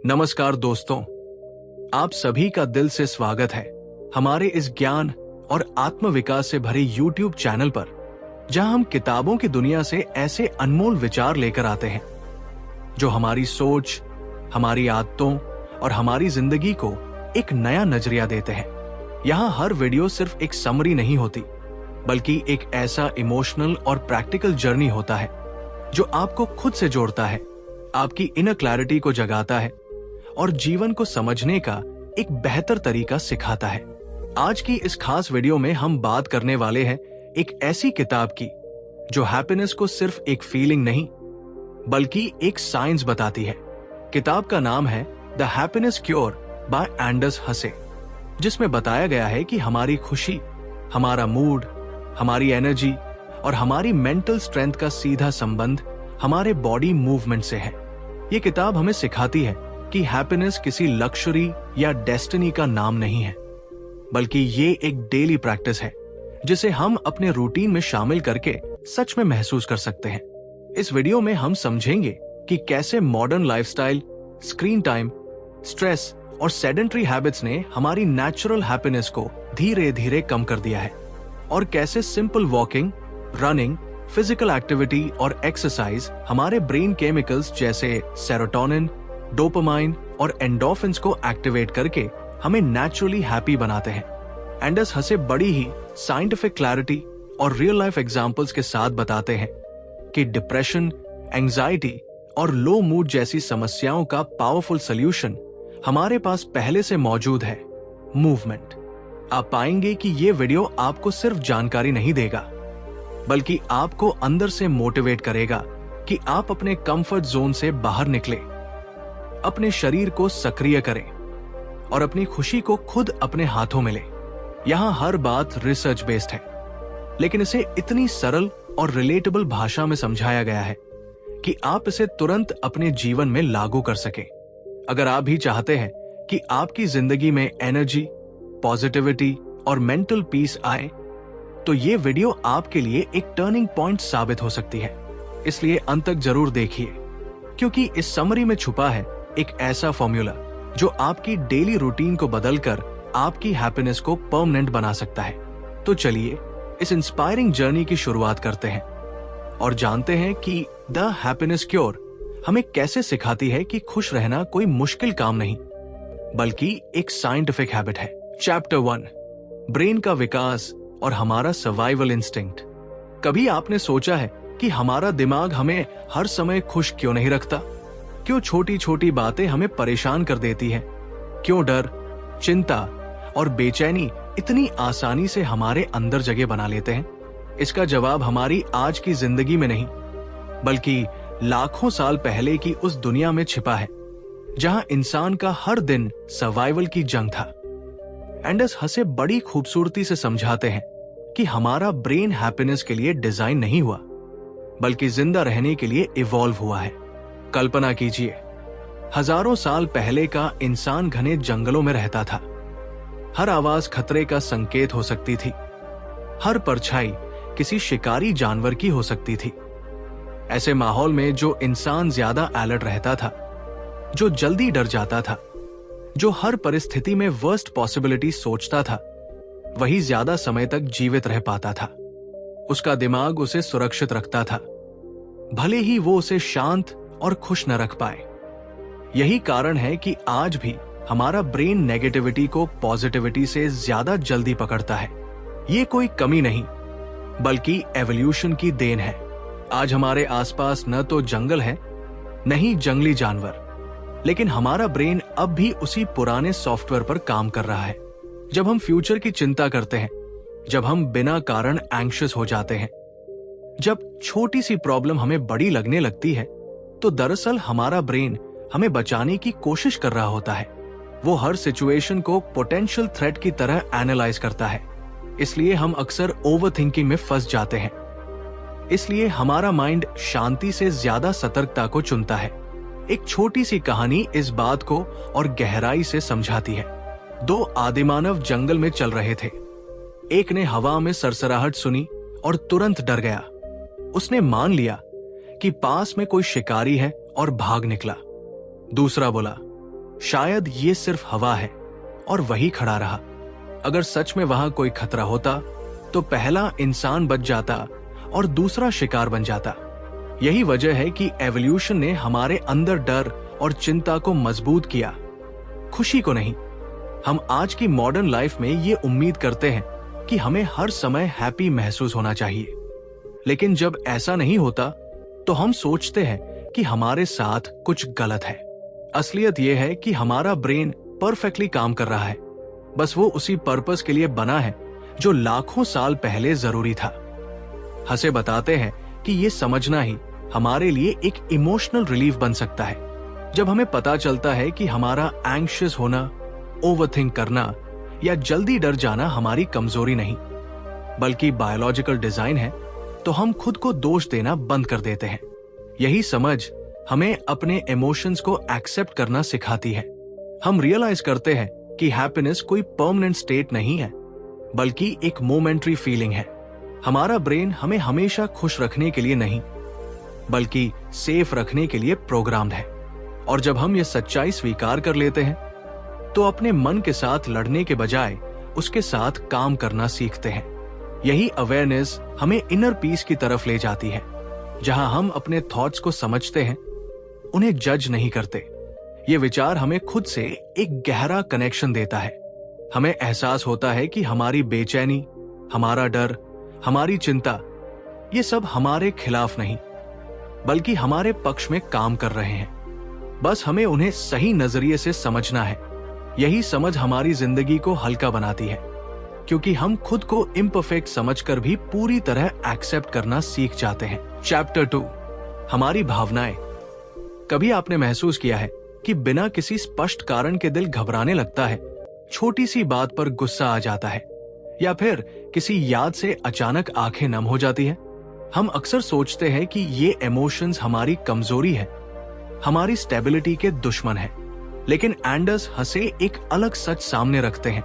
नमस्कार दोस्तों, आप सभी का दिल से स्वागत है हमारे इस ज्ञान और आत्मविकास से भरे YouTube चैनल पर, जहां हम किताबों की दुनिया से ऐसे अनमोल विचार लेकर आते हैं जो हमारी सोच, हमारी आदतों और हमारी जिंदगी को एक नया नजरिया देते हैं। यहाँ हर वीडियो सिर्फ एक समरी नहीं होती, बल्कि एक ऐसा इमोशनल और प्रैक्टिकल जर्नी होता है जो आपको खुद से जोड़ता है, आपकी इनर क्लैरिटी को जगाता है और जीवन को समझने का एक बेहतर तरीका सिखाता है। आज की इस खास वीडियो में हम बात करने वाले हैं एक ऐसी किताब की जो हैप्पीनेस को सिर्फ एक फीलिंग नहीं, बल्कि एक साइंस बताती है। किताब का नाम है the happiness cure by Anders हसे, जिसमें बताया गया है कि हमारी खुशी, हमारा मूड, हमारी एनर्जी और हमारी मेंटल स्ट्रेंथ का सीधा संबंध हमारे बॉडी मूवमेंट से है। ये किताब हमें सिखाती है कि हैप्पीनेस किसी लक्जरी या डेस्टिनी का नाम नहीं है, बल्कि ये एक डेली प्रैक्टिस है जिसे हम अपने रूटीन में शामिल करके सच में महसूस कर सकते हैं। इस वीडियो में हम समझेंगे कि कैसे modern lifestyle, screen time, stress और सेडेंटरी हैबिट्स ने हमारी नेचुरल हैप्पीनेस को धीरे धीरे कम कर दिया है, और कैसे simple walking, running, physical activity और एक्सरसाइज हमारे ब्रेन केमिकल्स जैसे सेरोटोनिन, डोपामाइन और एंडोर्फिन्स को एक्टिवेट करके हमें नेचुरली हैप्पी बनाते हैं। एंडर्स हसे बड़ी ही साइंटिफिक क्लैरिटी और रियल लाइफ एग्जांपल्स के साथ बताते हैं कि डिप्रेशन, एंजाइटी और लो मूड जैसी समस्याओं का पावरफुल सॉल्यूशन हमारे पास पहले से मौजूद है, मूवमेंट। आप पाएंगे कि ये वीडियो आपको सिर्फ जानकारी नहीं देगा, बल्कि आपको अंदर से मोटिवेट करेगा कि आप अपने कंफर्ट जोन से बाहर निकले, अपने शरीर को सक्रिय करें और अपनी खुशी को खुद अपने हाथों में ले। यहाँ हर बात रिसर्च बेस्ड है, लेकिन इसे इतनी सरल और रिलेटेबल भाषा में समझाया गया है कि आप इसे तुरंत अपने जीवन में लागू कर सकें। अगर आप भी चाहते हैं कि आपकी जिंदगी में एनर्जी, पॉजिटिविटी और मेंटल पीस आए, तो ये वीडियो आपके लिए एक टर्निंग पॉइंट साबित हो सकती है। इसलिए अंत तक जरूर देखिए, क्योंकि इस समरी में छुपा है एक ऐसा फॉर्मूला जो आपकी डेली रूटीन को बदलकर आपकी हैप्पीनेस को परमानेंट बना सकता है। तो चलिए इस इंस्पायरिंग जर्नी की शुरुआत करते हैं और जानते हैं कि द हैप्पीनेस क्योर हमें कैसे सिखाती है कि खुश रहना कोई मुश्किल काम नहीं, बल्कि एक साइंटिफिक हैबिट है। चैप्टर 1, ब्रेन का विकास और हमारा सर्वाइवल इंस्टिंक्ट। कभी आपने सोचा है कि हमारा दिमाग हमें हर समय खुश क्यों नहीं रखता? क्यों छोटी छोटी बातें हमें परेशान कर देती हैं? क्यों डर, चिंता और बेचैनी इतनी आसानी से हमारे अंदर जगह बना लेते हैं? इसका जवाब हमारी आज की जिंदगी में नहीं, बल्कि लाखों साल पहले की उस दुनिया में छिपा है जहां इंसान का हर दिन सर्वाइवल की जंग था। एंडर्स हसे बड़ी खूबसूरती से समझाते हैं कि हमारा ब्रेन हैप्पीनेस के लिए डिजाइन नहीं हुआ, बल्कि जिंदा रहने के लिए इवॉल्व हुआ है। कल्पना कीजिए, हजारों साल पहले का इंसान घने जंगलों में रहता था। हर आवाज खतरे का संकेत हो सकती थी, हर परछाई किसी शिकारी जानवर की हो सकती थी। ऐसे माहौल में जो इंसान ज्यादा अलर्ट रहता था, जो जल्दी डर जाता था, जो हर परिस्थिति में वर्स्ट पॉसिबिलिटी सोचता था, वही ज्यादा समय तक जीवित रह पाता था। उसका दिमाग उसे सुरक्षित रखता था, भले ही वो उसे शांत और खुश न रख पाए। यही कारण है कि आज भी हमारा ब्रेन नेगेटिविटी को पॉजिटिविटी से ज्यादा जल्दी पकड़ता है। ये कोई कमी नहीं, बल्कि एवोल्यूशन की देन है। आज हमारे आसपास न तो जंगल है, न ही जंगली जानवर, लेकिन हमारा ब्रेन अब भी उसी पुराने सॉफ्टवेयर पर काम कर रहा है। जब हम फ्यूचर की चिंता करते हैं, जब हम बिना कारण एंग्शियस हो जाते हैं, जब छोटी सी प्रॉब्लम हमें बड़ी लगने लगती है, तो दरअसल हमारा ब्रेन हमें बचाने की कोशिश कर रहा होता है। वो हर सिचुएशन को पोटेंशियल थ्रेट की तरह एनालाइज करता है। इसलिए हम अक्सर ओवरथिंकिंग में फंस जाते हैं। इसलिए हमारा माइंड शांति से ज्यादा सतर्कता को चुनता है। एक छोटी सी कहानी इस बात को और गहराई से समझाती है। 2 आदिमानव जंगल में चल रहे थे। एक ने हवा में सरसराहट सुनी और तुरंत डर गया। उसने मान लिया कि पास में कोई शिकारी है और भाग निकला। दूसरा बोला, शायद ये सिर्फ हवा है, और वही खड़ा रहा। अगर सच में वहां कोई खतरा होता तो पहला इंसान बच जाता और दूसरा शिकार बन जाता। यही वजह है कि एवोल्यूशन ने हमारे अंदर डर और चिंता को मजबूत किया, खुशी को नहीं। हम आज की मॉडर्न लाइफ में ये उम्मीद करते हैं कि हमें हर समय हैप्पी महसूस होना चाहिए, लेकिन जब ऐसा नहीं होता तो हम सोचते हैं कि हमारे साथ कुछ गलत है। असलियत यह है कि हमारा ब्रेन परफेक्टली काम कर रहा है, बस वो उसी पर्पस के लिए बना है जो लाखों साल पहले जरूरी था। हंसे बताते हैं कि ये समझना ही हमारे लिए एक इमोशनल रिलीफ बन सकता है। जब हमें पता चलता है कि हमारा एंग्शियस होना, ओवरथिंक करना या जल्दी डर जाना हमारी कमजोरी नहीं बल्कि बायोलॉजिकल डिजाइन है, तो हम खुद को दोष देना बंद कर देते हैं। यही समझ हमें अपने इमोशंस को एक्सेप्ट करना सिखाती है। हम रियलाइज करते हैं कि हैप्पीनेस कोई परमानेंट स्टेट नहीं है, बल्कि एक मोमेंटरी फीलिंग है। हमारा ब्रेन हमें हमेशा खुश रखने के लिए नहीं, बल्कि सेफ रखने के लिए प्रोग्राम्ड है। और जब हम ये सच्चाई स्वीकार कर लेते हैं, तो अपने मन के साथ लड़ने के बजाय उसके साथ काम करना सीखते हैं। यही अवेयरनेस हमें इनर पीस की तरफ ले जाती है, जहां हम अपने थॉट्स को समझते हैं, उन्हें जज नहीं करते। ये विचार हमें खुद से एक गहरा कनेक्शन देता है। हमें एहसास होता है कि हमारी बेचैनी, हमारा डर, हमारी चिंता, ये सब हमारे खिलाफ नहीं, बल्कि हमारे पक्ष में काम कर रहे हैं। बस हमें उन्हें सही नजरिए से समझना है। यही समझ हमारी जिंदगी को हल्का बनाती है, क्योंकि हम खुद को इम्परफेक्ट समझकर भी पूरी तरह एक्सेप्ट करना सीख जाते हैं। चैप्टर 2, हमारी भावनाएं। कभी आपने महसूस किया है कि बिना किसी स्पष्ट कारण के दिल घबराने लगता है, छोटी सी बात पर गुस्सा आ जाता है, या फिर किसी याद से अचानक आंखें नम हो जाती है? हम अक्सर सोचते हैं कि ये इमोशंस हमारी कमजोरी है, हमारी स्टेबिलिटी के दुश्मन है। लेकिन एंडर्स हंसे एक अलग सच सामने रखते हैं।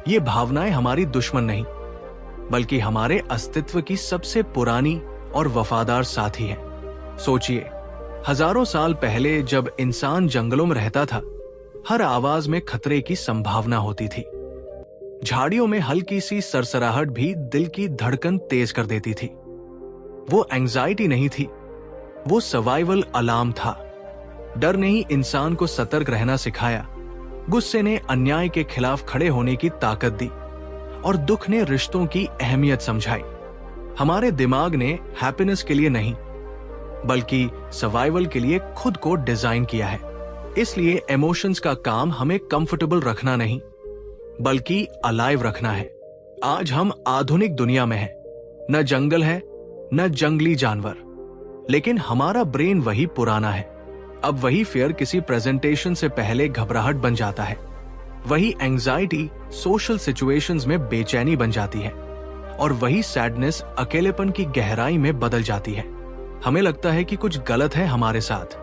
ये भावनाएं हमारी दुश्मन नहीं, बल्कि हमारे अस्तित्व की सबसे पुरानी और वफादार साथी है। सोचिए, हजारों साल पहले जब इंसान जंगलों में रहता था, हर आवाज में खतरे की संभावना होती थी। झाड़ियों में हल्की सी सरसराहट भी दिल की धड़कन तेज कर देती थी। वो एंजाइटी नहीं थी, वो सर्वाइवल अलार्म था। डर ने ही इंसान को सतर्क रहना सिखाया, गुस्से ने अन्याय के खिलाफ खड़े होने की ताकत दी, और दुख ने रिश्तों की अहमियत समझाई। हमारे दिमाग ने हैप्पीनेस के लिए नहीं, बल्कि सर्वाइवल के लिए खुद को डिजाइन किया है। इसलिए इमोशंस का काम हमें कंफर्टेबल रखना नहीं, बल्कि अलाइव रखना है। आज हम आधुनिक दुनिया में हैं, न जंगल है, न जंगली जानवर, लेकिन हमारा ब्रेन वही पुराना है। अब वही फियर किसी प्रेजेंटेशन से पहले घबराहट बन जाता है, वही एंजाइटी सोशल सिचुएशंस में बेचैनी बन जाती है, और वही सैडनेस अकेलेपन की गहराई में बदल जाती है। हमें लगता है कि कुछ गलत है हमारे साथ,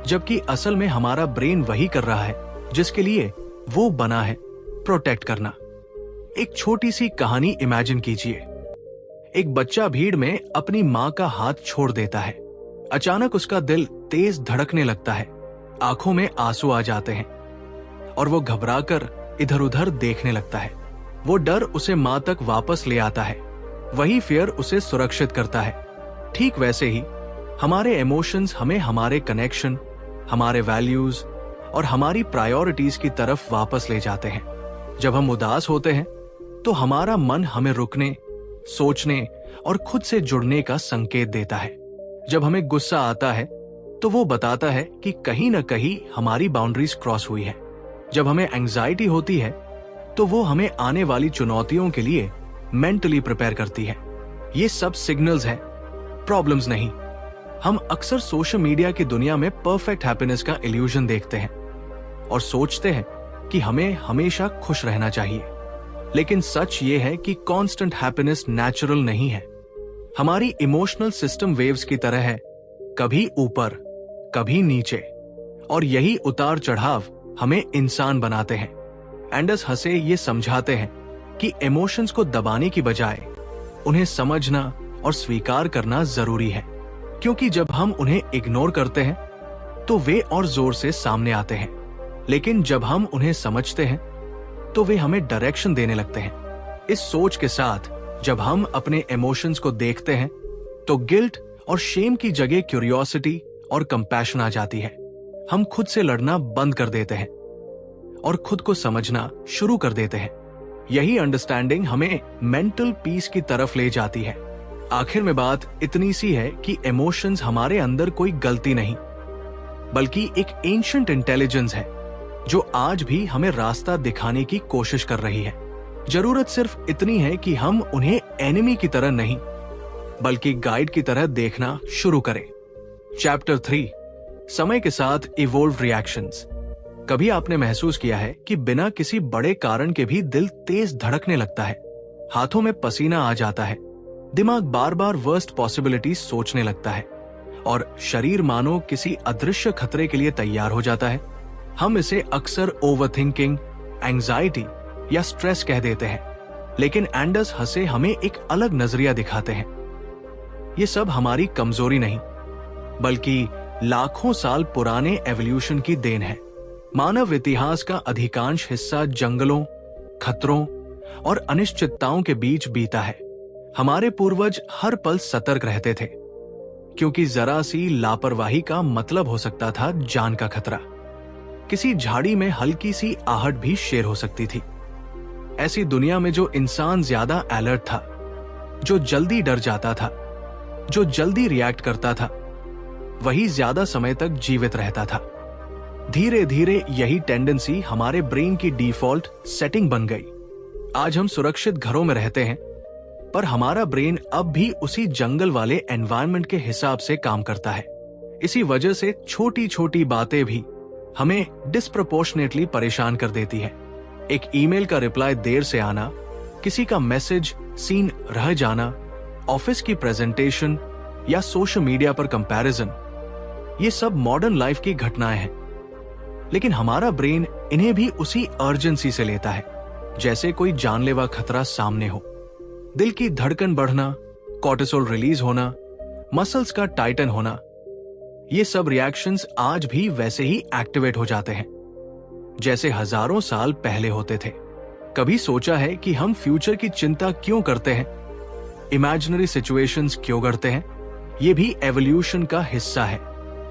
जबकि असल में हमारा ब्रेन वही कर रहा है जिसके लिए वो बना है, प्रोटेक्ट करना। एक छोटी सी कहानी इमेजिन कीजिए। एक बच्चा भीड़ में अपनी मां का हाथ छोड़ देता है। अचानक उसका दिल तेज धड़कने लगता है, आंखों में आंसू आ जाते हैं, और वो घबराकर इधर उधर देखने लगता है। वो डर उसे मां तक वापस ले आता है, वही फियर उसे सुरक्षित करता है। ठीक वैसे ही हमारे इमोशंस हमें हमारे कनेक्शन, हमारे वैल्यूज और हमारी प्रायोरिटीज की तरफ वापस ले जाते हैं। जब हम उदास होते हैं तो हमारा मन हमें रुकने, सोचने और खुद से जुड़ने का संकेत देता है। जब हमें गुस्सा आता है तो वो बताता है कि कहीं न कहीं हमारी बाउंड्रीज क्रॉस हुई है। जब हमें एंजाइटी होती है तो वो हमें आने वाली चुनौतियों के लिए मेंटली प्रिपेयर करती है। ये सब सिग्नल्स हैं, प्रॉब्लम्स नहीं। हम अक्सर सोशल मीडिया की दुनिया में परफेक्ट हैप्पीनेस का इल्यूजन देखते हैं और सोचते हैं कि हमें हमेशा खुश रहना चाहिए। लेकिन सच ये है कि कांस्टेंट हैप्पीनेस नेचुरल नहीं है। हमारी इमोशनल सिस्टम वेव्स की तरह है, कभी ऊपर, कभी नीचे, और यही उतार चढ़ाव हमें इंसान बनाते हैं। एंडर्स हंसे ये समझाते हैं कि इमोशंस को दबाने की बजाय उन्हें समझना और स्वीकार करना जरूरी है, क्योंकि जब हम उन्हें इग्नोर करते हैं तो वे और जोर से सामने आते हैं। लेकिन जब हम उन्हें समझते हैं तो वे हमें डायरेक्शन देने लगते हैं। इस सोच के साथ जब हम अपने इमोशंस को देखते हैं तो गिल्ट और शेम की जगह क्यूरियोसिटी और कंपैशन आ जाती है। हम खुद से लड़ना बंद कर देते हैं और खुद को समझना शुरू कर देते हैं। यही अंडरस्टैंडिंग हमें मेंटल पीस की तरफ ले जाती है। आखिर में बात इतनी सी है कि इमोशंस हमारे अंदर कोई गलती नहीं, बल्कि एक एंशिएंट इंटेलिजेंस है जो आज भी हमें रास्ता दिखाने की कोशिश कर रही है। जरूरत सिर्फ इतनी है कि हम उन्हें एनिमी की तरह नहीं, बल्कि गाइड की तरह देखना शुरू करें। चैप्टर 3, समय के साथ इवोल्व रिएक्शंस। कभी आपने महसूस किया है कि बिना किसी बड़े कारण के भी दिल तेज धड़कने लगता है, हाथों में पसीना आ जाता है, दिमाग बार बार वर्स्ट पॉसिबिलिटी सोचने लगता है और शरीर मानो किसी अदृश्य खतरे के लिए तैयार हो जाता है। हम इसे अक्सर ओवरथिंकिंग, एंजाइटी या स्ट्रेस कह देते हैं, लेकिन एंडर्स हसे हमें एक अलग नजरिया दिखाते हैं। ये सब हमारी कमजोरी नहीं, बल्कि लाखों साल पुराने एवोल्यूशन की देन है। मानव इतिहास का अधिकांश हिस्सा जंगलों, खतरों और अनिश्चितताओं के बीच बीता है। हमारे पूर्वज हर पल सतर्क रहते थे, क्योंकि जरा सी लापरवाही का मतलब हो सकता था जान का खतरा। किसी झाड़ी में हल्की सी आहट भी शेर हो सकती थी। ऐसी दुनिया में जो इंसान ज्यादा अलर्ट था, जो जल्दी डर जाता था, जो जल्दी रिएक्ट करता था, वही ज्यादा समय तक जीवित रहता था। धीरे धीरे यही टेंडेंसी हमारे ब्रेन की डिफॉल्ट सेटिंग बन गई। आज हम सुरक्षित घरों में रहते हैं, पर हमारा ब्रेन अब भी उसी जंगल वाले एनवायरनमेंट के हिसाब से काम करता है। इसी वजह से छोटी छोटी बातें भी हमें डिस्प्रपोर्शनेटली परेशान कर देती है। एक ईमेल का रिप्लाई देर से आना, किसी का मैसेज सीन रह जाना, ऑफिस की प्रेजेंटेशन या सोशल मीडिया पर कंपैरिजन, ये सब मॉडर्न लाइफ की घटनाएं हैं। लेकिन हमारा ब्रेन इन्हें भी उसी अर्जेंसी से लेता है, जैसे कोई जानलेवा खतरा सामने हो। दिल की धड़कन बढ़ना, कॉर्टिसोल रिलीज होना, मसल्स का टाइटन होना, ये सब रिएक्शंस आज भी वैसे ही एक्टिवेट हो जाते हैं जैसे हजारों साल पहले होते थे। कभी सोचा है कि हम फ्यूचर की चिंता क्यों करते हैं, इमेजिनरी सिचुएशंस क्यों करते हैं? ये भी एवोल्यूशन का हिस्सा है।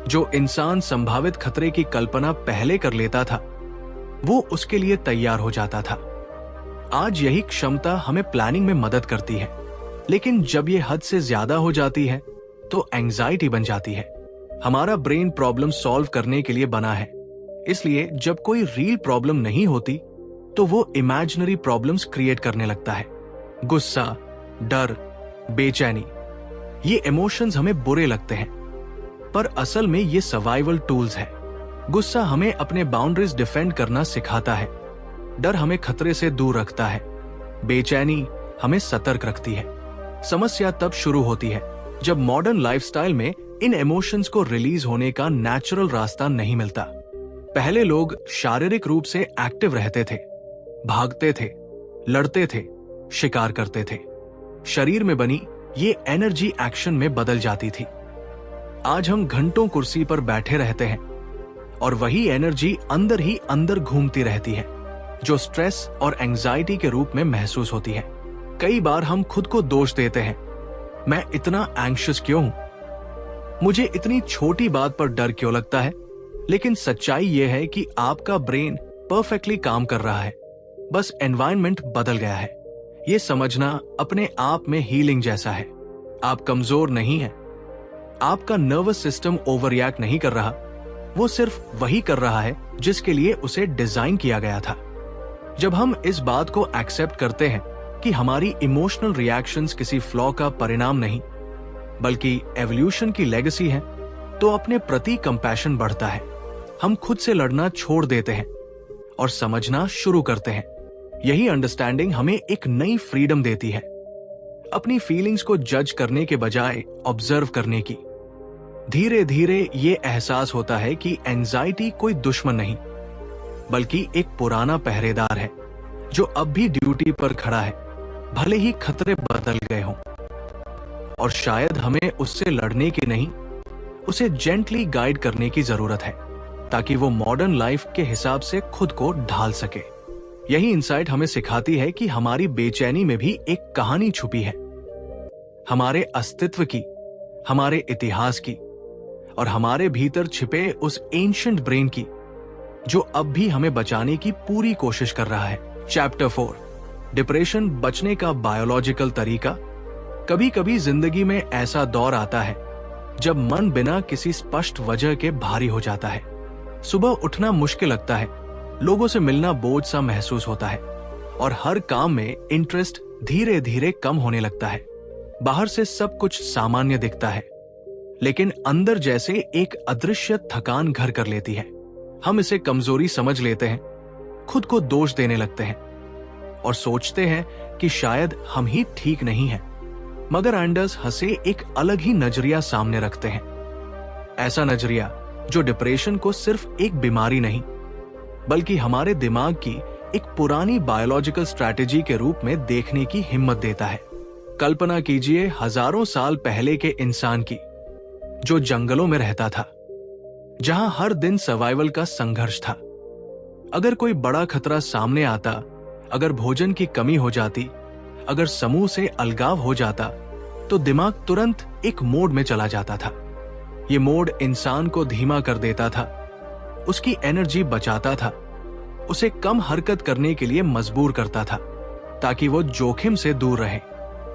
जो इंसान संभावित खतरे की कल्पना पहले कर लेता था, वो उसके लिए तैयार हो जाता था। आज यही क्षमता हमें प्लानिंग में मदद करती है, लेकिन जब ये हद से ज्यादा हो जाती है तो एंजाइटी बन जाती है। हमारा ब्रेन प्रॉब्लम सॉल्व करने के लिए बना है, इसलिए जब कोई रियल प्रॉब्लम नहीं होती तो वो इमेजिनरी प्रॉब्लम्स क्रिएट करने लगता है। गुस्सा, डर, बेचैनी, ये इमोशंस हमें बुरे लगते हैं, पर असल में ये सर्वाइवल टूल्स है। गुस्सा हमें अपने बाउंड्रीज डिफेंड करना सिखाता है, डर हमें खतरे से दूर रखता है, बेचैनी हमें सतर्क रखती है। समस्या तब शुरू होती है जब मॉडर्न लाइफस्टाइल में इन इमोशंस को रिलीज होने का नेचुरल रास्ता नहीं मिलता। पहले लोग शारीरिक रूप से एक्टिव रहते थे, भागते थे, लड़ते थे, शिकार करते थे। शरीर में बनी ये एनर्जी एक्शन में बदल जाती थी। आज हम घंटों कुर्सी पर बैठे रहते हैं और वही एनर्जी अंदर ही अंदर घूमती रहती है, जो स्ट्रेस और एंजाइटी के रूप में महसूस होती है। कई बार हम खुद को दोष देते हैं, मैं इतना एंग्शियस क्यों हूं, मुझे इतनी छोटी बात पर डर क्यों लगता है। लेकिन सच्चाई यह है कि आपका ब्रेन परफेक्टली काम कर रहा है, बस एनवायरनमेंट बदल गया है। यह समझना अपने आप में हीलिंग जैसा है। आप कमजोर नहीं हैं, आपका नर्वस सिस्टम ओवररिएक्ट नहीं कर रहा, वो सिर्फ वही कर रहा है जिसके लिए उसे डिजाइन किया गया था। जब हम इस बात को एक्सेप्ट करते हैं कि हमारी इमोशनल रिएक्शंस किसी फ्लॉ का परिणाम नहीं, बल्कि एवोल्यूशन की लेगेसी है, तो अपने प्रति कंपैशन बढ़ता है। हम खुद से लड़ना छोड़ देते हैं और समझना शुरू करते हैं। यही अंडरस्टैंडिंग हमें एक नई फ्रीडम देती है, अपनी फीलिंग्स को जज करने के बजाय ऑब्जर्व करने की। धीरे धीरे ये एहसास होता है कि एंजाइटी कोई दुश्मन नहीं, बल्कि एक पुराना पहरेदार है जो अब भी ड्यूटी पर खड़ा है, भले ही खतरे बदल गए हों। और शायद हमें उससे लड़ने की नहीं, उसे जेंटली गाइड करने की जरूरत है, ताकि वो मॉडर्न लाइफ के हिसाब से खुद को ढाल सके। यही इंसाइट हमें सिखाती है कि हमारी बेचैनी में भी एक कहानी छुपी है, हमारे अस्तित्व की, हमारे इतिहास की और हमारे भीतर छिपे उस एंशिएंट ब्रेन की, जो अब भी हमें बचाने की पूरी कोशिश कर रहा है। चैप्टर 4, डिप्रेशन बचने का बायोलॉजिकल तरीका। कभी कभी जिंदगी में ऐसा दौर आता है जब मन बिना किसी स्पष्ट वजह के भारी हो जाता है। सुबह उठना मुश्किल लगता है, लोगों से मिलना बोझ सा महसूस होता है और हर काम में इंटरेस्ट धीरे धीरे कम होने लगता है। बाहर से सब कुछ सामान्य दिखता है, लेकिन अंदर जैसे एक अदृश्य थकान घर कर लेती है। हम इसे कमजोरी समझ लेते हैं, खुद को दोष देने लगते हैं और सोचते हैं कि शायद हम ही ठीक नहीं हैं। मगर एंडर्स हंसे एक अलग ही नजरिया सामने रखते हैं, ऐसा नजरिया जो डिप्रेशन को सिर्फ एक बीमारी नहीं बल्कि हमारे दिमाग की एक पुरानी बायोलॉजिकल स्ट्रैटेजी के रूप में देखने की हिम्मत देता है। कल्पना कीजिए हजारों साल पहले के इंसान की, जो जंगलों में रहता था, जहां हर दिन सर्वाइवल का संघर्ष था। अगर कोई बड़ा खतरा सामने आता, अगर भोजन की कमी हो जाती, अगर समूह से अलगाव हो जाता, तो दिमाग तुरंत एक मोड में चला जाता था। ये मोड इंसान को धीमा कर देता था, उसकी एनर्जी बचाता था, उसे कम हरकत करने के लिए मजबूर करता था ताकि वो जोखिम से दूर रहे।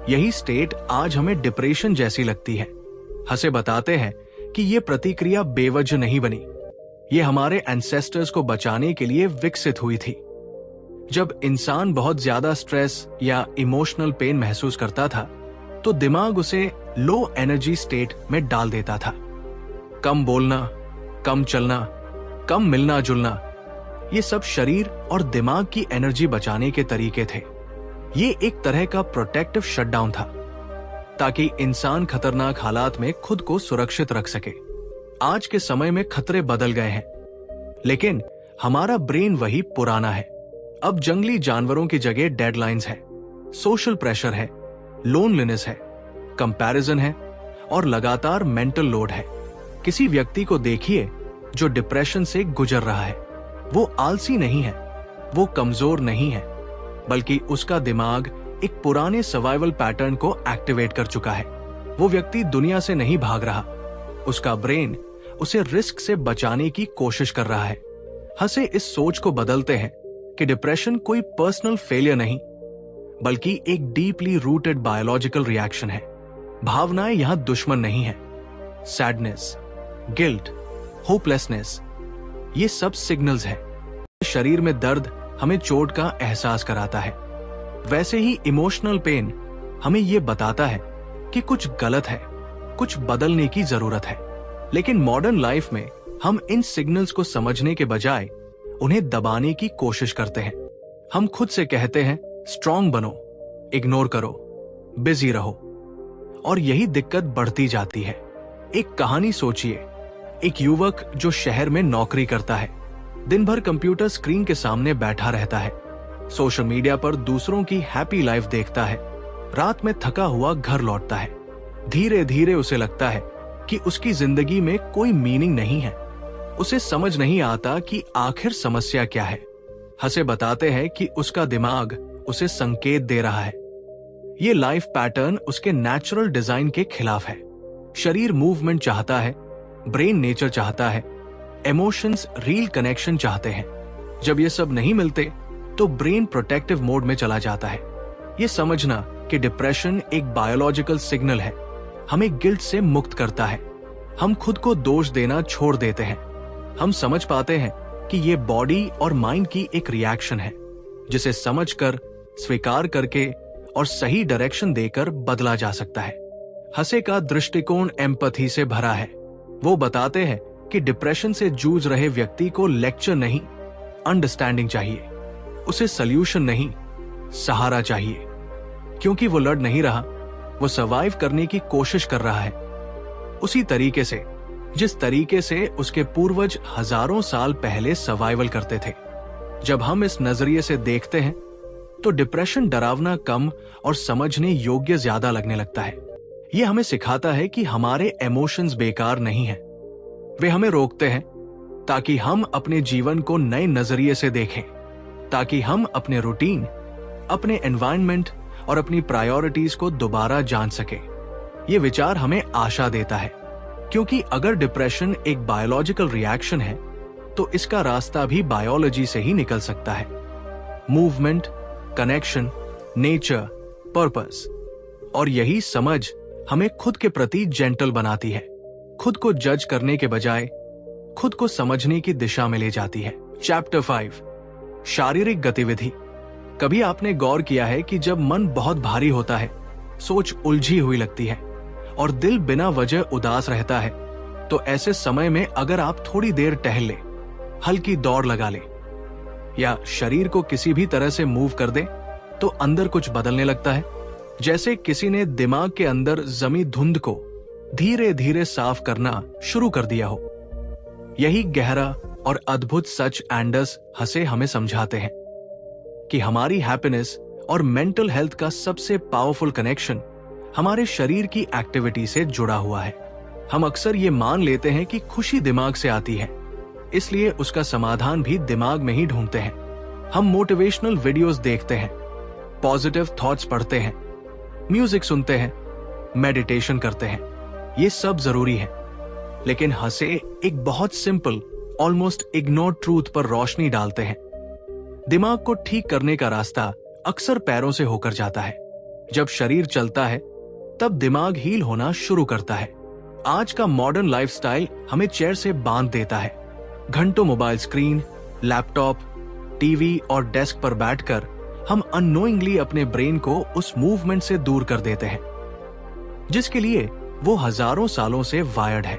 यही स्टेट आज हमें डिप्रेशन जैसी लगती है। हंसे बताते हैं कि ये प्रतिक्रिया बेवजह नहीं बनी, ये हमारे एंसेस्टर्स को बचाने के लिए विकसित हुई थी। जब इंसान बहुत ज्यादा स्ट्रेस या इमोशनल पेन महसूस करता था, तो दिमाग उसे लो एनर्जी स्टेट में डाल देता था। कम बोलना, कम चलना, कम मिलना जुलना, ये सब शरीर और दिमाग की एनर्जी बचाने के तरीके थे। ये एक तरह का प्रोटेक्टिव शटडाउन था, ताकि इंसान खतरनाक हालात में खुद को सुरक्षित रख सके। आज के समय में खतरे बदल गए हैं, लेकिन हमारा ब्रेन वही पुराना है। अब जंगली जानवरों की जगह डेडलाइंस है, सोशल प्रेशर है, लोनलीनेस है, कंपैरिजन है और लगातार मेंटल लोड है। किसी व्यक्ति को देखिए जो डिप्रेशन से गुजर रहा है, वो आलसी नहीं है, वो कमजोर नहीं है, बल्कि उसका दिमाग एक पुराने सर्वाइवल पैटर्न को एक्टिवेट कर चुका है। वो व्यक्ति दुनिया से नहीं भाग रहा, उसका ब्रेन उसे रिस्क से बचाने की कोशिश कर रहा है। हंसे इस सोच को बदलते हैं कि डिप्रेशन कोई पर्सनल फेलियर नहीं, बल्कि एक डीपली रूटेड बायोलॉजिकल रिएक्शन है। भावनाएं यहां दुश्मन नहीं है। सैडनेस, गिल्ट, होपलेसनेस, ये सब सिग्नल्स हैं। शरीर में दर्द हमें चोट का एहसास कराता है, वैसे ही इमोशनल पेन हमें ये बताता है कि कुछ गलत है, कुछ बदलने की जरूरत है। लेकिन मॉडर्न लाइफ में हम इन सिग्नल्स को समझने के बजाय उन्हें दबाने की कोशिश करते हैं। हम खुद से कहते हैं स्ट्रांग बनो, इग्नोर करो, बिजी रहो, और यही दिक्कत बढ़ती जाती है। एक कहानी सोचिए, एक युवक जो शहर में नौकरी करता है, दिन भर कंप्यूटर स्क्रीन के सामने बैठा रहता है, सोशल मीडिया पर दूसरों की हैप्पी लाइफ देखता है, रात में थका हुआ घर लौटता है। धीरे धीरे उसे लगता है कि उसकी जिंदगी में कोई मीनिंग नहीं है। उसे समझ नहीं आता कि आखिर समस्या क्या है। हंसे बताते हैं कि उसका दिमाग उसे संकेत दे रहा है। ये लाइफ पैटर्न उसके नेचुरल डिजाइन के खिलाफ है। शरीर मूवमेंट चाहता है, ब्रेन नेचर चाहता है, इमोशंस रियल कनेक्शन चाहते हैं। जब ये सब नहीं मिलते तो ब्रेन प्रोटेक्टिव मोड में चला जाता है। ये समझना कि डिप्रेशन एक बायोलॉजिकल सिग्नल है, हमें गिल्ट से मुक्त करता है। हम खुद को दोष देना छोड़ देते हैं। हम समझ पाते हैं कि ये बॉडी और माइंड की एक रिएक्शन है, जिसे समझकर, स्वीकार करके और सही डायरेक्शन देकर बदला जा सकता है। हंसे का दृष्टिकोण एम्पैथी से भरा है। वो बताते हैं कि डिप्रेशन से जूझ रहे व्यक्ति को लेक्चर नहीं, अंडरस्टैंडिंग चाहिए। उसे सल्यूशन नहीं, सहारा चाहिए, क्योंकि वो लड़ नहीं रहा, वो सर्वाइव करने की कोशिश कर रहा है, उसी तरीके से जिस तरीके से उसके पूर्वज हजारों साल पहले सर्वाइवल करते थे। जब हम इस नजरिए से देखते हैं तो डिप्रेशन डरावना कम और समझने योग्य ज्यादा लगने लगता है। यह हमें सिखाता है कि हमारे इमोशंस बेकार नहीं हैं, वे हमें रोकते हैं, ताकि हम अपने जीवन को नए नजरिए से देखें, ताकि हम अपने रूटीन, अपने एनवायरनमेंट और अपनी प्रायोरिटीज को दोबारा जान सके। ये विचार हमें आशा देता है, क्योंकि अगर डिप्रेशन एक बायोलॉजिकल रिएक्शन है तो इसका रास्ता भी बायोलॉजी से ही निकल सकता है। मूवमेंट, कनेक्शन, नेचर, पर्पस और यही समझ हमें खुद के प्रति जेंटल बनाती है, खुद को जज करने के बजाय खुद को समझने की दिशा में ले जाती है। चैप्टर 5, शारीरिक गतिविधि। कभी आपने गौर किया है कि जब मन बहुत भारी होता है, सोच उलझी हुई लगती है और दिल बिना वजह उदास रहता है, तो ऐसे समय में अगर आप थोड़ी देर टहल लें, हल्की दौड़ लगा लें या शरीर को किसी भी तरह से मूव कर दें, तो अंदर कुछ बदलने लगता है, जैसे किसी ने दिमाग के अंदर जमी धुंध को धीरे धीरे साफ करना शुरू कर दिया हो। यही गहरा और अद्भुत सच एंडर्स हसे हमें समझाते हैं कि हमारी हैप्पीनेस और मेंटल हेल्थ का सबसे पावरफुल कनेक्शन हमारे शरीर की एक्टिविटी से जुड़ा हुआ है। हम अक्सर ये मान लेते हैं कि खुशी दिमाग से आती है, इसलिए उसका समाधान भी दिमाग में ही ढूंढते हैं। हम मोटिवेशनल वीडियोस देखते हैं, पॉजिटिव थॉट्स पढ़ते हैं, म्यूजिक सुनते हैं, मेडिटेशन करते हैं। ये सब जरूरी है, लेकिन हसे एक बहुत सिंपल, ऑलमोस्ट इग्नोर्ड ट्रूथ पर रोशनी डालते हैं। दिमाग को ठीक करने का रास्ता अक्सर पैरों से होकर जाता है। जब शरीर चलता है, तब दिमाग हील होना शुरू करता है। आज का मॉडर्न लाइफस्टाइल हमें चेयर से बांध देता है। घंटों मोबाइल स्क्रीन, लैपटॉप, टीवी और डेस्क पर बैठकर हम अननोइंगली अपने ब्रेन को उस मूवमेंट से दूर कर देते हैं जिसके लिए वो हजारों सालों से वायर्ड है।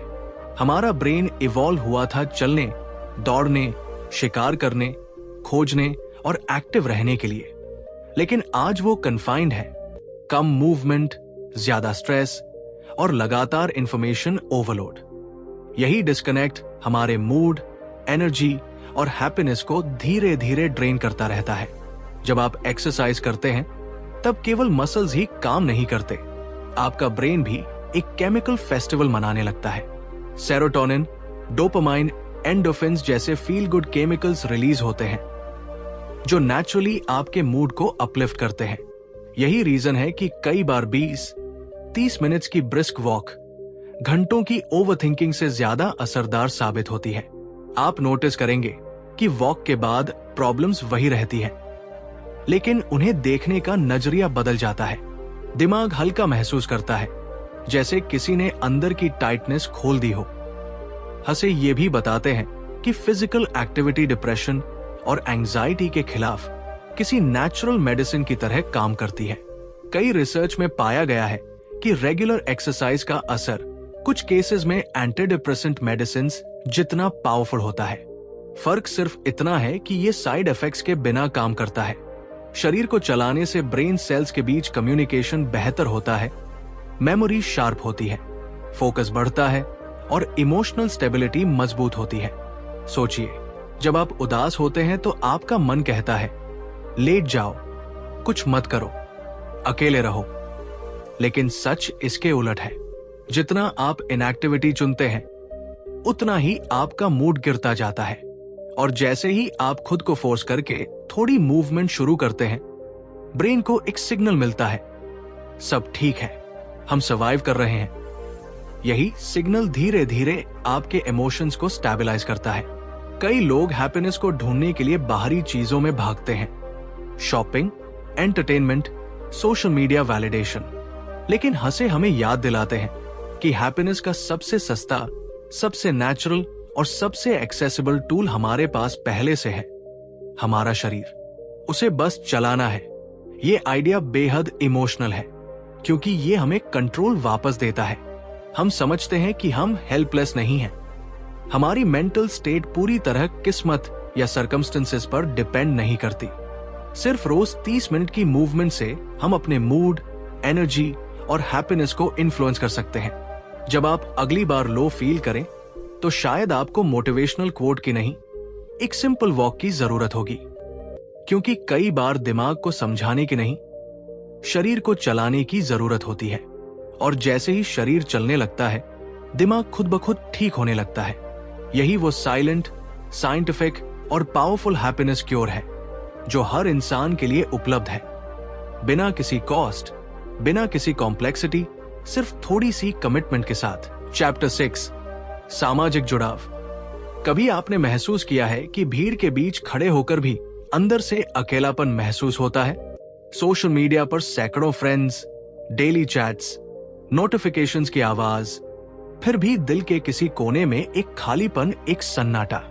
हमारा ब्रेन इवॉल्व हुआ था चलने, दौड़ने, शिकार करने, खोजने और एक्टिव रहने के लिए, लेकिन आज वो कन्फाइंड है। कम मूवमेंट, ज्यादा स्ट्रेस और लगातार इंफॉर्मेशन ओवरलोड। यही डिस्कनेक्ट हमारे मूड, एनर्जी और हैप्पीनेस को धीरे धीरे ड्रेन करता रहता है। जब आप एक्सरसाइज करते हैं, तब केवल मसल्स ही काम नहीं करते, आपका ब्रेन भी एक केमिकल फेस्टिवल मनाने लगता है। सेरोटोनिन, डोपामाइन, एंडोफिन्स जैसे फील गुड केमिकल्स रिलीज होते हैं जो नेचुरली आपके मूड को अपलिफ्ट करते हैं। यही रीजन है कि कई बार 20-30 मिनट्स की ब्रिस्क वॉक घंटों की ओवरथिंकिंग से ज्यादा असरदार साबित होती है। आप नोटिस करेंगे कि वॉक के बाद प्रॉब्लम्स वही रहती हैं, लेकिन उन्हें देखने का नजरिया बदल जाता है। दिमाग हल्का महसूस करता है, जैसे किसी ने अंदर की टाइटनेस खोल दी हो। हसे ये भी बताते हैं कि फिजिकल एक्टिविटी डिप्रेशन और एंजाइटी के खिलाफ किसी नेचुरल मेडिसिन की तरह काम करती है। कई रिसर्च में पाया गया है कि रेगुलर एक्सरसाइज का असर कुछ केसेस में एंटी डिप्रेसेंट मेडिसिन जितना पावरफुल होता है। फर्क सिर्फ इतना है कि ये साइड इफेक्ट्स के बिना काम करता है। शरीर को चलाने से ब्रेन सेल्स के बीच कम्युनिकेशन बेहतर होता है, मेमोरी शार्प होती है, फोकस बढ़ता है और इमोशनल स्टेबिलिटी मजबूत होती है। सोचिए, जब आप उदास होते हैं तो आपका मन कहता है लेट जाओ, कुछ मत करो, अकेले रहो। लेकिन सच इसके उलट है। जितना आप इनएक्टिविटी चुनते हैं, उतना ही आपका मूड गिरता जाता है। और जैसे ही आप खुद को फोर्स करके थोड़ी मूवमेंट शुरू करते हैं, ब्रेन को एक सिग्नल मिलता है, सब ठीक है, हम सर्वाइव कर रहे हैं। यही सिग्नल धीरे धीरे आपके इमोशंस को स्टेबलाइज करता है। कई लोग हैप्पीनेस को ढूंढने के लिए बाहरी चीजों में भागते हैं, shopping, entertainment, social media validation. लेकिन हंसे हमें याद दिलाते हैं कि हैप्पीनेस का सबसे सस्ता, सबसे नेचुरल और सबसे एक्सेसिबल टूल हमारे पास पहले से है, हमारा शरीर। उसे बस चलाना है। ये आइडिया बेहद इमोशनल है, क्योंकि ये हमें कंट्रोल वापस देता है। हम समझते हैं कि हम हेल्पलेस नहीं हैं। हमारी मेंटल स्टेट पूरी तरह किस्मत या सर्कमस्टेंसेस पर डिपेंड नहीं करती। सिर्फ रोज 30 मिनट की मूवमेंट से हम अपने मूड, एनर्जी और हैप्पीनेस को इन्फ्लुएंस कर सकते हैं। जब आप अगली बार लो फील करें, तो शायद आपको मोटिवेशनल कोट की नहीं, एक सिंपल वॉक की जरूरत होगी। क्योंकि कई बार दिमाग को समझाने की नहीं, शरीर को चलाने की जरूरत होती है। और जैसे ही शरीर चलने लगता है, दिमाग खुद ब खुद ठीक होने लगता है। यही वो साइलेंट, साइंटिफिक और पावरफुल हैप्पीनेस क्योर है जो हर इंसान के लिए उपलब्ध है, बिना किसी कॉस्ट, बिना किसी कॉम्प्लेक्सिटी, सिर्फ थोड़ी सी कमिटमेंट के साथ। चैप्टर 6, सामाजिक जुड़ाव। कभी आपने महसूस किया है कि भीड़ के बीच खड़े होकर भी अंदर से अकेलापन महसूस होता है? सोशल मीडिया पर सैकड़ों फ्रेंड्स, डेली चैट्स, नोटिफिकेशंस की आवाज, फिर भी दिल के किसी कोने में एक खालीपन, एक सन्नाटा।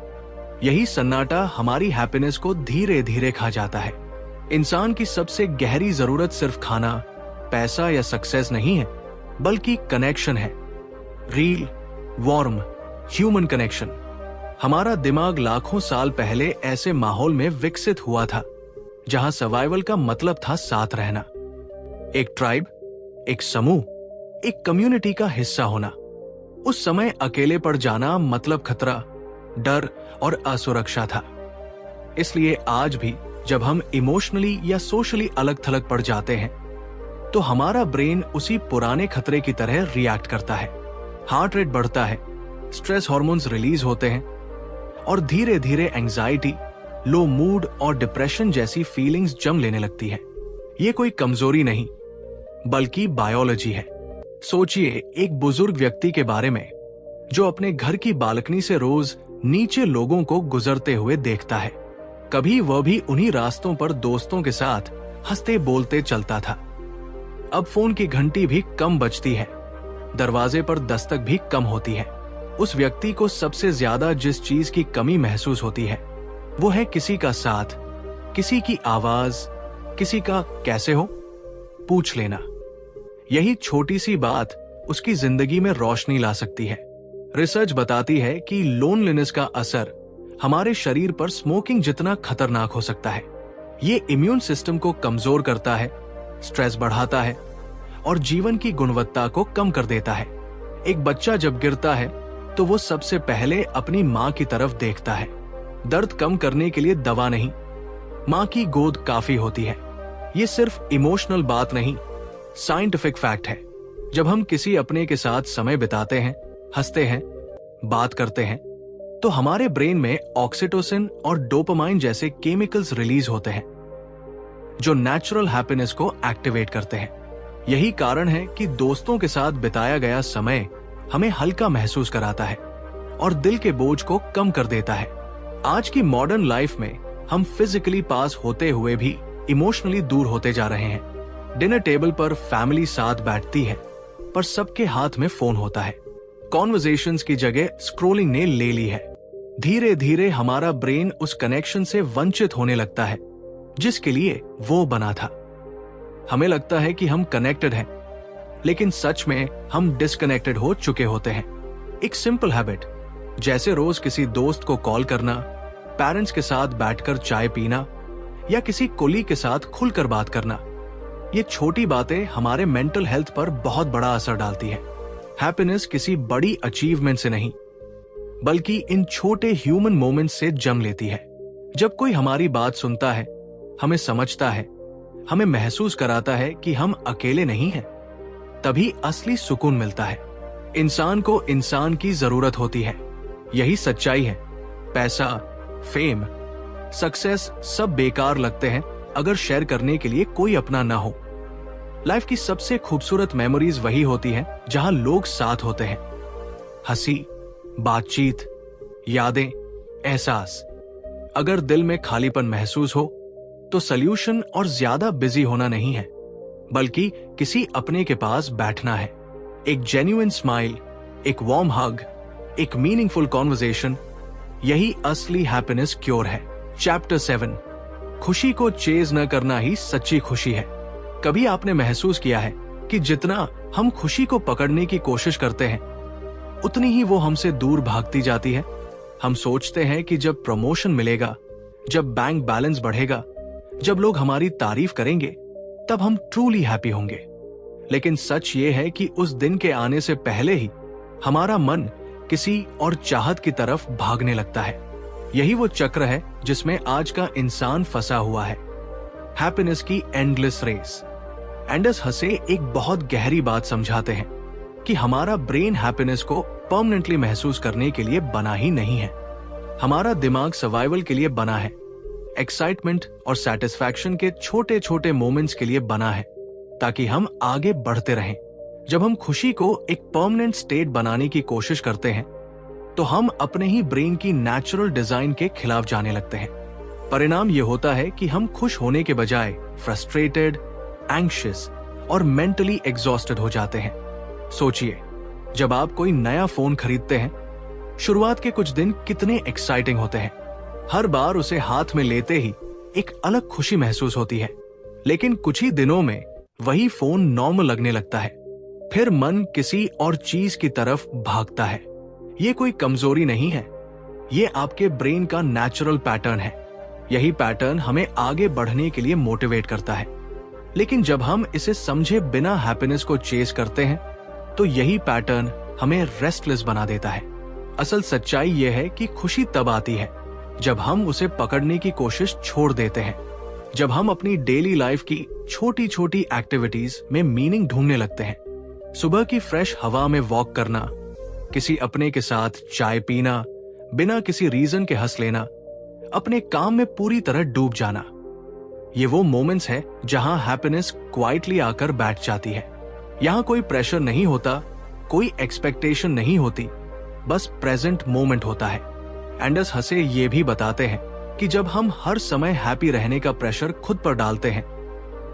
यही सन्नाटा हमारी हैप्पीनेस को धीरे धीरे खा जाता है। इंसान की सबसे गहरी जरूरत सिर्फ खाना, पैसा या सक्सेस नहीं है, बल्कि कनेक्शन है। Real, warm, human connection. हमारा दिमाग लाखों साल पहले ऐसे माहौल में विकसित हुआ था जहां सर्वाइवल का मतलब था साथ रहना, एक ट्राइब, एक समूह, एक कम्युनिटी का हिस्सा होना। उस समय अकेले पड़ जाना मतलब खतरा, डर और असुरक्षा था। इसलिए आज भी जब हम इमोशनली या सोशली अलग थलग पड़ जाते हैं तो हमारा ब्रेन उसी पुराने खतरे की तरह रिएक्ट करता है। हार्ट रेट बढ़ता है, स्ट्रेस हार्मोन्स रिलीज होते हैं और धीरे धीरे एंजाइटी, लो मूड और डिप्रेशन जैसी फीलिंग्स जम लेने लगती है। ये कोई कमजोरी नहीं बल्कि बायोलॉजी है। सोचिए एक बुजुर्ग व्यक्ति के बारे में जो अपने घर की बालकनी से रोज नीचे लोगों को गुजरते हुए देखता है। कभी वह भी उन्हीं रास्तों पर दोस्तों के साथ हंसते बोलते चलता था। अब फोन की घंटी भी कम बजती है, दरवाजे पर दस्तक भी कम होती है। उस व्यक्ति को सबसे ज्यादा जिस चीज की कमी महसूस होती है वो है किसी का साथ, किसी की आवाज, किसी का कैसे हो पूछ लेना। यही छोटी सी बात उसकी जिंदगी में रोशनी ला सकती है। रिसर्च बताती है कि लोनलीनेस का असर हमारे शरीर पर स्मोकिंग जितना खतरनाक हो सकता है। ये इम्यून सिस्टम को कमजोर करता है, स्ट्रेस बढ़ाता है और जीवन की गुणवत्ता को कम कर देता है। एक बच्चा जब गिरता है तो वो सबसे पहले अपनी माँ की तरफ देखता है। दर्द कम करने के लिए दवा नहीं, माँ की गोद काफी होती है। ये सिर्फ इमोशनल बात नहीं, साइंटिफिक फैक्ट है। जब हम किसी अपने के साथ समय बिताते हैं, हंसते हैं, बात करते हैं, तो हमारे ब्रेन में ऑक्सीटोसिन और डोपामाइन जैसे केमिकल्स रिलीज होते हैं जो नेचुरल हैप्पीनेस को एक्टिवेट करते हैं। यही कारण है कि दोस्तों के साथ बिताया गया समय हमें हल्का महसूस कराता है और दिल के बोझ को कम कर देता है। आज की मॉडर्न लाइफ में हम फिजिकली पास होते हुए भी इमोशनली दूर होते जा रहे हैं। डिनर टेबल पर फैमिली साथ बैठती है पर सबके हाथ में फोन होता है। कॉन्वर्सेशंस की जगह स्क्रोलिंग ने ले ली है। धीरे धीरे हमारा ब्रेन उस कनेक्शन से वंचित होने लगता है जिसके लिए वो बना था। हमें लगता है कि हम कनेक्टेड हैं, लेकिन सच में हम डिस्कनेक्टेड हो चुके होते हैं। एक सिंपल हैबिट जैसे रोज किसी दोस्त को कॉल करना, पेरेंट्स के साथ बैठकर चाय पीना या किसी कोलीग के साथ खुलकर बात करना, ये छोटी बातें हमारे मेंटल हेल्थ पर बहुत बड़ा असर डालती है। हैप्पीनेस किसी बड़ी अचीवमेंट से नहीं बल्कि इन छोटे ह्यूमन मोमेंट्स से जन्म लेती है। जब कोई हमारी बात सुनता है, हमें समझता है, हमें महसूस कराता है कि हम अकेले नहीं हैं, तभी असली सुकून मिलता है। इंसान को इंसान की जरूरत होती है, यही सच्चाई है। पैसा, फेम, सक्सेस सब बेकार लगते हैं अगर शेयर करने के लिए कोई अपना ना हो। लाइफ की सबसे खूबसूरत मेमोरीज वही होती हैं जहां लोग साथ होते हैं। हंसी, बातचीत, यादें, एहसास। अगर दिल में खालीपन महसूस हो तो सल्यूशन और ज्यादा बिजी होना नहीं है बल्कि किसी अपने के पास बैठना है। एक जेन्युइन स्माइल, एक वार्म हग, एक मीनिंगफुल कॉन्वर्सेशन, यही असली हैप्पीनेस क्योर है। चैप्टर 7, खुशी को चेज न करना ही सच्ची खुशी है। कभी आपने महसूस किया है कि जितना हम खुशी को पकड़ने की कोशिश करते हैं उतनी ही वो हमसे दूर भागती जाती है। हम सोचते हैं कि जब प्रमोशन मिलेगा, जब बैंक बैलेंस बढ़ेगा, जब लोग हमारी तारीफ करेंगे, तब हम ट्रूली हैप्पी होंगे। लेकिन सच ये है कि उस दिन के आने से पहले ही हमारा मन किसी और चाहत की तरफ भागने लगता है। यही वो चक्र है जिसमें आज का इंसान फंसा हुआ है, हैप्पीनेस की एंडलेस रेस। एंडस हसे एक बहुत गहरी बात समझाते हैं कि हमारा ब्रेन हैप्पीनेस को परमानेंटली महसूस करने के लिए बना ही नहीं है। हमारा दिमाग सर्वाइवल के लिए बना है, एक्साइटमेंट और सेटिस्फैक्शन के छोटे छोटे मोमेंट्स के लिए बना है, ताकि हम आगे बढ़ते रहें। जब हम खुशी को एक परमानेंट स्टेट बनाने की कोशिश करते हैं तो हम अपने ही ब्रेन की नेचुरल डिजाइन के खिलाफ जाने लगते हैं। परिणाम यह होता है कि हम खुश होने के बजाय फ्रस्ट्रेटेड, एंग्शियस और मेंटली एग्जॉस्टेड हो जाते हैं। सोचिए, जब आप कोई नया फोन खरीदते हैं, शुरुआत के कुछ दिन कितने एक्साइटिंग होते हैं। हर बार उसे हाथ में लेते ही एक अलग खुशी महसूस होती है। लेकिन कुछ ही दिनों में वही फोन नॉर्मल लगने लगता है। फिर मन किसी और चीज की तरफ भागता है। ये कोई कमजोरी नहीं है, ये आपके ब्रेन का नेचुरल पैटर्न है। यही पैटर्न हमें आगे बढ़ने के लिए मोटिवेट करता है। लेकिन जब हम इसे समझे बिना हैप्पीनेस को चेस करते हैं तो यही पैटर्न हमें रेस्टलेस बना देता है। असल सच्चाई यह है कि खुशी तब आती है जब हम उसे पकड़ने की कोशिश छोड़ देते हैं, जब हम अपनी डेली लाइफ की छोटी छोटी एक्टिविटीज में मीनिंग ढूंढने लगते हैं। सुबह की फ्रेश हवा में वॉक करना, किसी अपने के साथ चाय पीना, बिना किसी रीजन के हंस लेना, अपने काम में पूरी तरह डूब जाना, ये वो मोमेंट्स हैं जहां हैप्पीनेस क्वाइटली आकर बैठ जाती है। यहां कोई प्रेशर नहीं होता, कोई एक्सपेक्टेशन नहीं होती, बस प्रेजेंट मोमेंट होता है। एंडस हसे ये भी बताते हैं कि जब हम हर समय हैप्पी रहने का प्रेशर खुद पर डालते हैं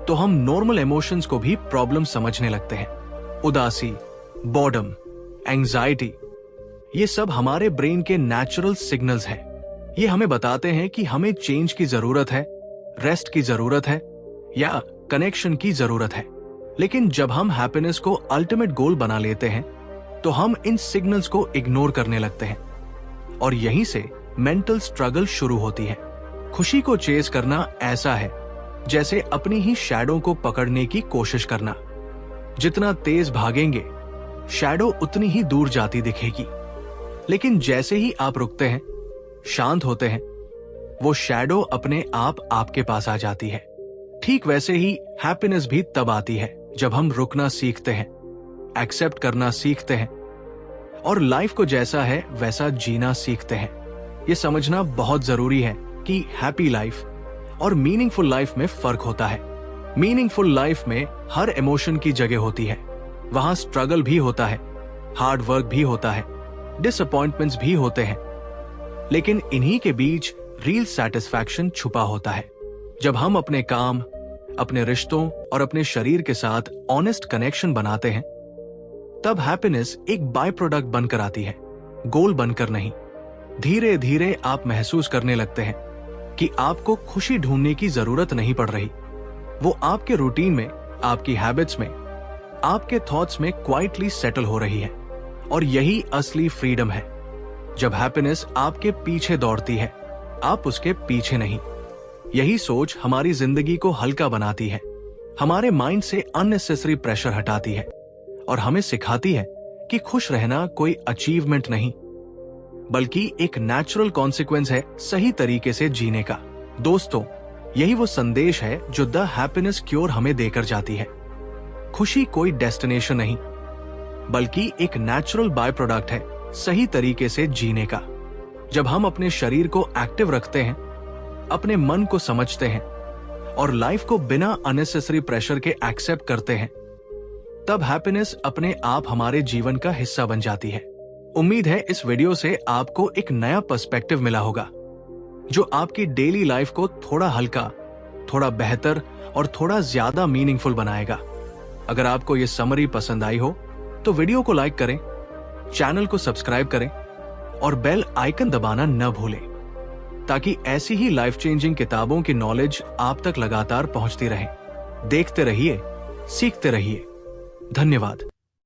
तो हम नॉर्मल इमोशंस को भी प्रॉब्लम समझने लगते हैं। उदासी, बॉर्डम, एंजाइटी, ये सब हमारे ब्रेन के नेचुरल सिग्नल्स हैं। ये हमें बताते हैं कि हमें चेंज की जरूरत है, रेस्ट की जरूरत है या कनेक्शन की जरूरत है। लेकिन जब हम हैप्पीनेस को अल्टीमेट गोल बना लेते हैं तो हम इन सिग्नल्स को इग्नोर करने लगते हैं और यहीं से मेंटल स्ट्रगल शुरू होती है। खुशी को चेस करना ऐसा है जैसे अपनी ही शैडो को पकड़ने की कोशिश करना। जितना तेज भागेंगे, शैडो उतनी ही दूर जाती दिखेगी। लेकिन जैसे ही आप रुकते हैं, शांत होते हैं, वो शैडो अपने आप आपके पास आ जाती है। ठीक वैसे ही हैप्पीनेस भी तब आती है जब हम रुकना सीखते हैं, एक्सेप्ट करना सीखते हैं और लाइफ को जैसा है वैसा जीना सीखते हैं। ये समझना बहुत जरूरी है कि हैप्पी लाइफ और मीनिंगफुल लाइफ में फर्क होता है। मीनिंगफुल लाइफ में हर इमोशन की जगह होती है। वहां स्ट्रगल भी होता है, हार्ड वर्क भी होता है, डिसअपॉइंटमेंट्स भी होते हैं, लेकिन इन्हीं के बीच रियल सेटिस्फैक्शन छुपा होता है। जब हम अपने काम, अपने रिश्तों और अपने शरीर के साथ ऑनेस्ट कनेक्शन बनाते हैं, तब हैप्पीनेस एक बाय प्रोडक्ट बनकर आती है, गोल बनकर नहीं। धीरे धीरे आप महसूस करने लगते हैं कि आपको खुशी ढूंढने की जरूरत नहीं पड़ रही। वो आपके रूटीन में, आपकी हैबिट्स में, आपके थॉट्स में क्वाइटली सेटल हो रही है। और यही असली फ्रीडम है, जब हैप्पीनेस आपके पीछे दौड़ती है, आप उसके पीछे नहीं। यही सोच हमारी जिंदगी को हल्का बनाती है, हमारे माइंड से अननेसेसरी प्रेशर हटाती है और हमें सिखाती है कि खुश रहना कोई अचीवमेंट नहीं, बल्कि एक नेचुरल कॉन्सिक्वेंस है सही तरीके से जीने का। दोस्तों, यही वो संदेश है जो द हैप्पीनेस क्योर हमें देकर जाती है। खुशी कोई डेस्टिनेशन नहीं, बल्कि एक नेचुरल बाय प्रोडक्ट है सही तरीके से जीने का। जब हम अपने शरीर को एक्टिव रखते हैं, अपने मन को समझते हैं और लाइफ को बिना अननेसेसरी प्रेशर के एक्सेप्ट करते हैं, तब हैप्पीनेस अपने आप हमारे जीवन का हिस्सा बन जाती है। उम्मीद है इस वीडियो से आपको एक नया पर्सपेक्टिव मिला होगा, जो आपकी डेली लाइफ को थोड़ा हल्का, थोड़ा बेहतर और थोड़ा ज्यादा मीनिंगफुल बनाएगा। अगर आपको ये समरी पसंद आई हो तो वीडियो को लाइक करें, चैनल को सब्सक्राइब करें और बेल आइकन दबाना न भूलें, ताकि ऐसी ही लाइफ चेंजिंग किताबों की नॉलेज आप तक लगातार पहुंचती रहे। देखते रहिए, सीखते रहिए। धन्यवाद।